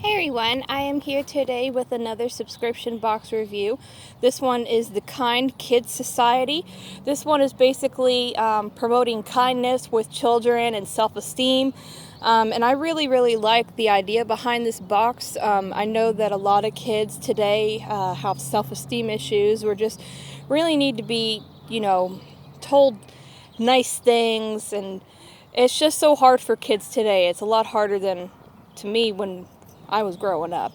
Hey everyone, I am here today with another subscription box review. This one is the Kind Kids Society. This one is basically promoting kindness with children and self-esteem. And I really like the idea behind this box. I know that a lot of kids today have self-esteem issues or just really need to be, told nice things, and it's just so hard for kids today. It's a lot harder than to me when I was growing up.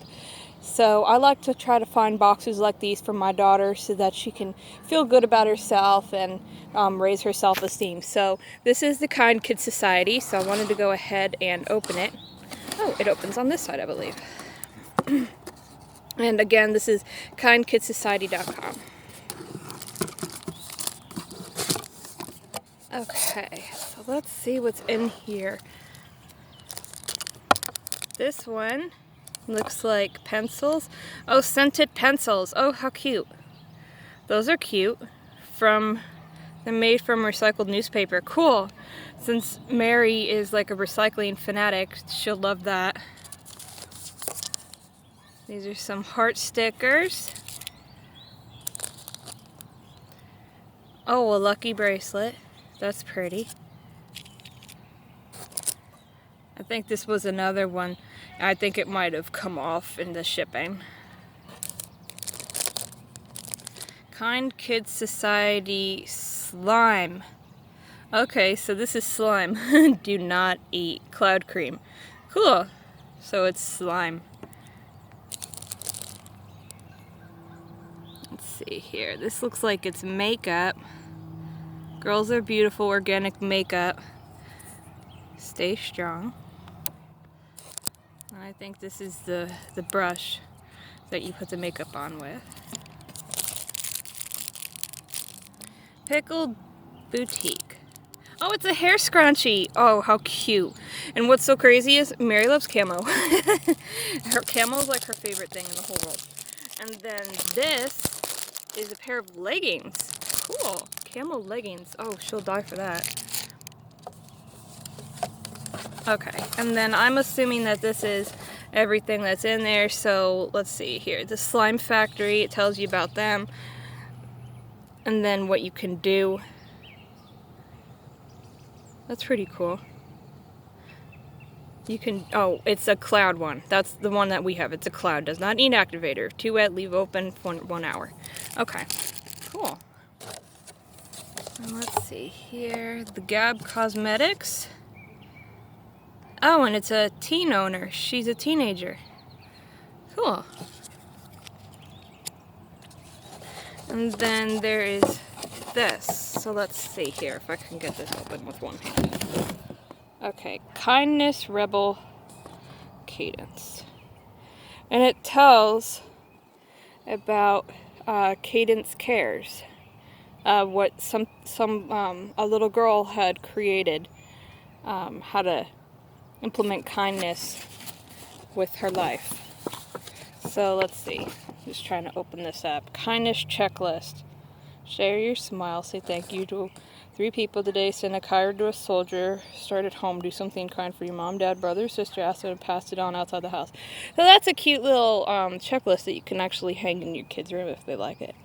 So I like to try to find boxes like these for my daughter so that she can feel good about herself and raise her self-esteem. So this is the Kind Kids Society, so I wanted to go ahead and open it. Oh, it opens on this side, I believe. And again, this is kindkidsociety.com. Okay, so let's see what's in here. This one looks like pencils. Oh, scented pencils. Oh, how cute. Those are cute. They're made from recycled newspaper. Cool. Since Mary is like a recycling fanatic, she'll love that. These are some heart stickers. Oh, a lucky bracelet. That's pretty. I think this was another one. I think it might have come off in the shipping. Kind Kids Society slime. Okay, so this is slime. Do not eat cloud cream. Cool. So it's slime. Let's see here. This looks like it's makeup. Girls Are Beautiful organic makeup. Stay strong. I think this is the brush that you put the makeup on with. Pickled Boutique. Oh, it's a hair scrunchie. Oh, how cute. And what's so crazy is Mary loves camo. Her camo is like her favorite thing in the whole world. And then this is a pair of leggings. Cool. Camo leggings. Oh, she'll die for that. Okay, and then I'm assuming that this is everything that's in there, so let's see here. The Slime Factory, it tells you about them, and then what you can do. That's pretty cool. You can, oh, it's a cloud one. That's the one that we have. It's a cloud. Does not need activator. Too wet, leave open for 1 hour. Okay, cool. And let's see here. The Gab Cosmetics. Oh, and it's a teen owner. She's a teenager. Cool. And then there is this. So let's see here if I can get this open with one hand. Okay, Kindness Rebel Cadence. And it tells about Cadence Cares. What a little girl had created, how to implement kindness with her life. So let's see. Just trying to open this up. Kindness checklist. Share your smile. Say thank you to 3 people today. Send a card to a soldier. Start at home. Do something kind for your mom, dad, brother, sister. Ask them to pass it on outside the house. So that's a cute little checklist that you can actually hang in your kids' room if they like it.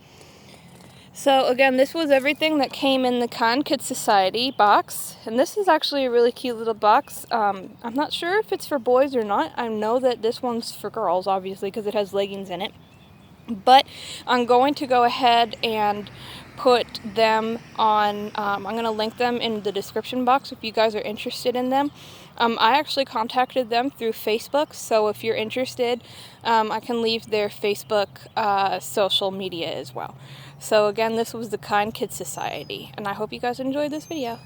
So again, this was everything that came in the Kind Kids Society box, and this is actually a really cute little box. I'm not sure if it's for boys or not. I know that this one's for girls, obviously, because it has leggings in it. But I'm going to go ahead and put them on, I'm going to link them in the description box if you guys are interested in them. I actually contacted them through Facebook, so if you're interested, I can leave their Facebook social media as well. So again, this was the Kind Kids Society, and I hope you guys enjoyed this video.